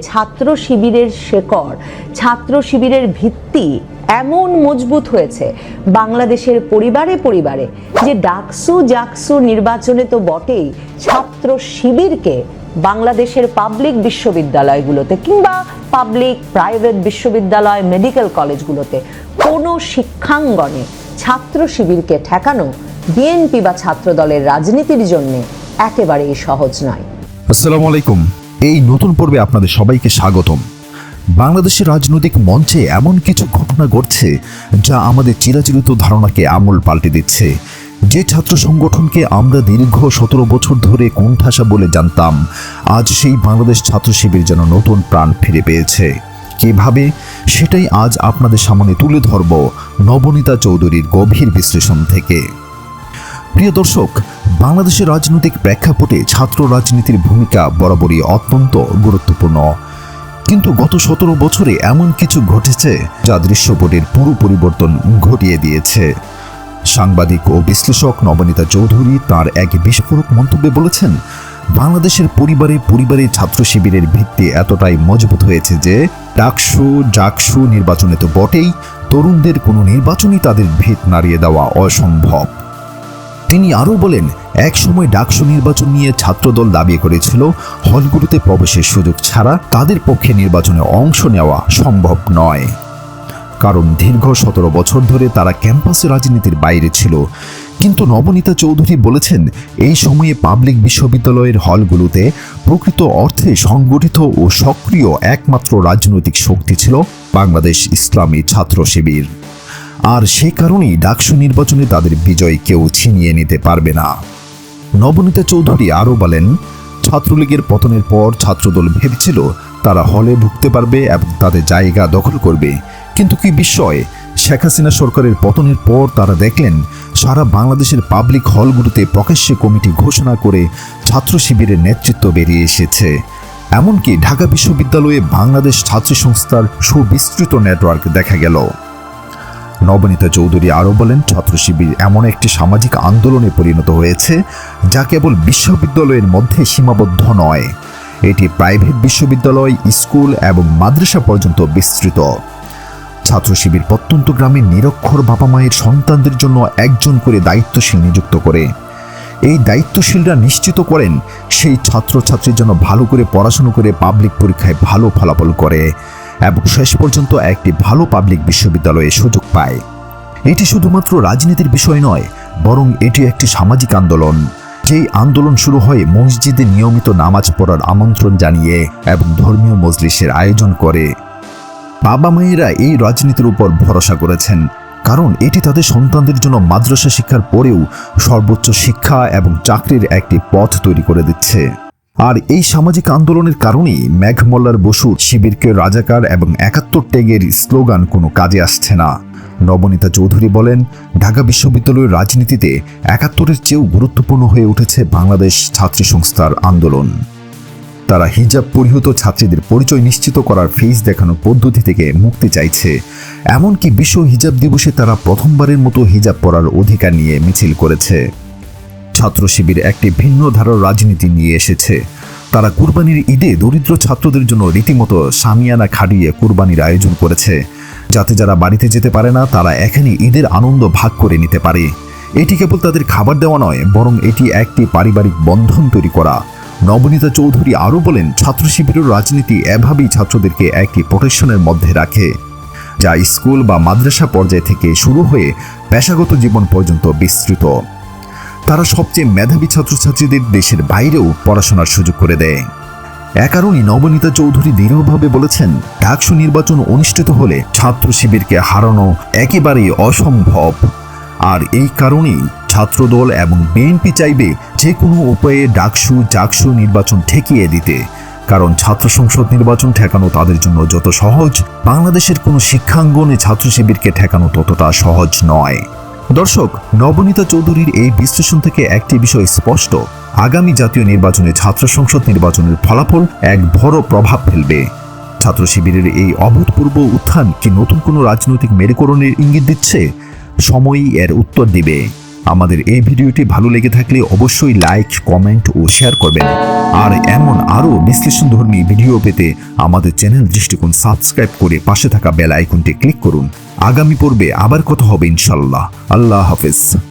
ছাত্র শিবিরের শেকড়, ছাত্র শিবিরের ভিত্তি এমন মজবুত হয়েছে বাংলাদেশের পরিবারে পরিবারে যে ডাকসু জাকসু নির্বাচনে তো বটেই, ছাত্র শিবিরকে বাংলাদেশের পাবলিক বিশ্ববিদ্যালয়গুলোতে কিংবা পাবলিক প্রাইভেট বিশ্ববিদ্যালয় মেডিকেল কলেজগুলোতে কোনো শিক্ষাঙ্গনে ছাত্র শিবিরকে ঠেকানো বিএনপি বা ছাত্র দলের রাজনীতির জন্য একেবারেই সহজ নয়। আসসালামু আলাইকুম। এই নতুন পর্বে আপনাদের সবাইকে স্বাগতম। বাংলাদেশের রাজনৈতিক মঞ্চে এমন কিছু ঘটনা ঘটছে যা আমাদের চিরাচরিত ধারণাকে আমূল পাল্টে দিচ্ছে। যে ছাত্র সংগঠনকে আমরা দীর্ঘ 17 বছর ধরে কোণঠাসা বলে জানতাম, আজ সেই বাংলাদেশ ছাত্র শিবির যেন নতুন প্রাণ ফিরে পেয়েছে। কিভাবে, সেটাই আজ আপনাদের সামনে তুলে ধরব নবনীতা চৌধুরীর গভীর বিশ্লেষণ থেকে। প্রিয় দর্শক, বাংলাদেশের রাজনৈতিক প্রেক্ষাপটে ছাত্র রাজনীতির ভূমিকা বরাবরই অত্যন্ত গুরুত্বপূর্ণ, কিন্তু গত 17 বছরে এমন কিছু ঘটেছে যা দৃশ্যপটের পুরো পরিবর্তন ঘটিয়ে দিয়েছে। সাংবাদিক ও বিশ্লেষক নবনীতা চৌধুরী তার এক বিস্ফোরক মন্তব্যে বলেছেন, বাংলাদেশের পরিবারে পরিবারে ছাত্র শিবিরের ভিত্তি এতটাই মজবুত হয়েছে যে ডাকসু জাকসু নির্বাচনে তো বটেই, তরুণদের কোনো নির্বাচনই তাদের ভিত নাড়িয়ে দেওয়া অসম্ভব। তিনি আরও বলেন, এক সময় ডাকসু নির্বাচন নিয়ে ছাত্রদল দাবি করেছিল হলগুলোতে প্রবেশের সুযোগ ছাড়া তাদের পক্ষে নির্বাচনে অংশ নেওয়া সম্ভব নয়, কারণ দীর্ঘ 17 বছর ধরে তারা ক্যাম্পাসে রাজনীতির বাইরে ছিল। কিন্তু নবনীতা চৌধুরী বলেছেন, এই সময়ে পাবলিক বিশ্ববিদ্যালয়ের হলগুলোতে প্রকৃত অর্থে সংগঠিত ও সক্রিয় একমাত্র রাজনৈতিক শক্তি ছিল বাংলাদেশ ইসলামী ছাত্র শিবির। আর সে কারণেই ডাকসু নির্বাচনে তাদের বিজয় কেউ ছিনিয়ে নিতে পারবে না। নবনীতা চৌধুরী আরও বলেন, ছাত্রলীগের পতনের পর ছাত্রদল ভেবেছিল তারা হলে ঢুকতে পারবে এবং তাদের জায়গা দখল করবে, কিন্তু কি বিস্ময়, শেখ হাসিনা সরকারের পতনের পর তারা দেখলেন সারা বাংলাদেশের পাবলিক হলগুলোতে প্রকাশ্যে কমিটি ঘোষণা করে ছাত্র শিবিরের নেতৃত্ব বেরিয়ে এসেছে। এমনকি ঢাকা বিশ্ববিদ্যালয়ে বাংলাদেশ ছাত্র সংস্থার সুবিস্তৃত নেটওয়ার্ক দেখা গেল। নবনীতা চৌধুরী আরও বলেন, ছাত্র শিবির এমন একটি সামাজিক আন্দোলনে পরিণত হয়েছে যা কেবল বিশ্ববিদ্যালয়ের মধ্যে সীমাবদ্ধ নয়, এটি প্রাইভেট বিশ্ববিদ্যালয়, স্কুল এবং মাদ্রাসা পর্যন্ত বিস্তৃত। ছাত্র শিবির প্রত্যন্ত গ্রামের নিরক্ষর বাবা মায়ের সন্তানদের জন্য একজন করে দায়িত্বশীল নিযুক্ত করে। এই দায়িত্বশীলরা নিশ্চিত করেন সেই ছাত্রছাত্রী যেন ভালো করে পড়াশোনা করে পাবলিক পরীক্ষায় ভালো ফলাফল করে এবং শেষ পর্যন্ত একটি ভালো পাবলিক বিশ্ববিদ্যালয়ে সুযোগ পায়। এটি শুধুমাত্র রাজনীতির বিষয় নয়, বরং এটি একটি সামাজিক আন্দোলন। যেই আন্দোলন শুরু হয় মসজিদে নিয়মিত নামাজ পড়ার আমন্ত্রণ জানিয়ে এবং ধর্মীয় মজলিসের আয়োজন করে। বাবা মায়েরা এই রাজনীতির উপর ভরসা করেছেন, কারণ এটি তাদের সন্তানদের জন্য মাদ্রাসা শিক্ষার পরেও সর্বোচ্চ শিক্ষা এবং চাকরির একটি পথ তৈরি করে দিচ্ছে। আর এই সামাজিক আন্দোলনের কারণেই মেঘমল্লার বসুর শিবিরকে রাজাকার এবং 71 ট্যাগের স্লোগান কোনো কাজে আসছে না। নবনীতা চৌধুরী বলেন, ঢাকা বিশ্ববিদ্যালয়ের রাজনীতিতে 71-এর চেয়েও গুরুত্বপূর্ণ হয়ে উঠেছে বাংলাদেশ ছাত্রী সংস্থার আন্দোলন। তারা হিজাব পরিহিত ছাত্রীদের পরিচয় নিশ্চিত করার ফেস দেখানোর পদ্ধতি থেকে মুক্তি চাইছে। এমনকি বিশ্ব হিজাব দিবসে তারা প্রথমবারের মতো হিজাব পরার অধিকার নিয়ে মিছিল করেছে। ছাত্র শিবির একটি ভিন্ন ধারার রাজনীতি নিয়ে এসেছে। তারা কুরবানির ঈদে দরিদ্র ছাত্রদের জন্য রীতিমতো শামিয়ানা খাটিয়ে কুরবানির আয়োজন করেছে, যাতে যারা বাড়িতে যেতে পারে না তারা এখানে ঈদের আনন্দ ভাগ করে নিতে পারে। এটি কেবল তাদের খাবার দেওয়া নয়, বরং এটি একটি পারিবারিক বন্ধন তৈরি করা। নবনীতা চৌধুরী আরও বলেন, ছাত্র শিবিরের রাজনীতি এভাবেই ছাত্রদেরকে একটি প্রোটেকশনের মধ্যে রাখে, যা স্কুল বা মাদ্রাসা পর্যায় থেকে শুরু হয়ে পেশাগত জীবন পর্যন্ত বিস্তৃত। তারা সবচেয়ে মেধাবী ছাত্রছাত্রীদের দেশের বাইরেও পড়াশোনার সুযোগ করে দেয়। এ কারণেই নবনীতা চৌধুরী দৃঢ়ভাবে বলেছেন, ডাকসু নির্বাচন অনুষ্ঠিত হলে ছাত্র শিবিরকে হারানো একেবারেই অসম্ভব। আর এই কারণেই ছাত্রদল এবং বিএনপি চাইবে যে কোনো উপায়ে ডাকসু জাকসু নির্বাচন ঠেকিয়ে দিতে, কারণ ছাত্র সংসদ নির্বাচন ঠেকানো তাদের জন্য যত সহজ, বাংলাদেশের কোনো শিক্ষাঙ্গনে ছাত্র শিবিরকে ঠেকানো ততটা সহজ নয়। দর্শক, নবনীতা চৌধুরীর এই বিশ্লেষণ থেকে একটি বিষয় স্পষ্ট, আগামী জাতীয় নির্বাচনে ছাত্র সংসদ নির্বাচনের ফলাফল এক বড় প্রভাব ফেলবে। ছাত্র শিবিরের এই অভূতপূর্ব উত্থান কি নতুন কোনো রাজনৈতিক মেরুকরণের ইঙ্গিত দিচ্ছে? সময়ই এর উত্তর দিবে। আমাদের এই ভিডিওটি ভালো লেগে থাকলে অবশ্যই লাইক, কমেন্ট ও শেয়ার করবেন। আর এমন আরও বিশ্লেষণধর্মী ভিডিও পেতে আমাদের চ্যানেল দৃষ্টিকোণ সাবস্ক্রাইব করে পাশে থাকা বেল আইকনটি ক্লিক করুন। আগামী পর্বে আবার কথা হবে ইনশাল্লাহ। আল্লাহ হাফেজ।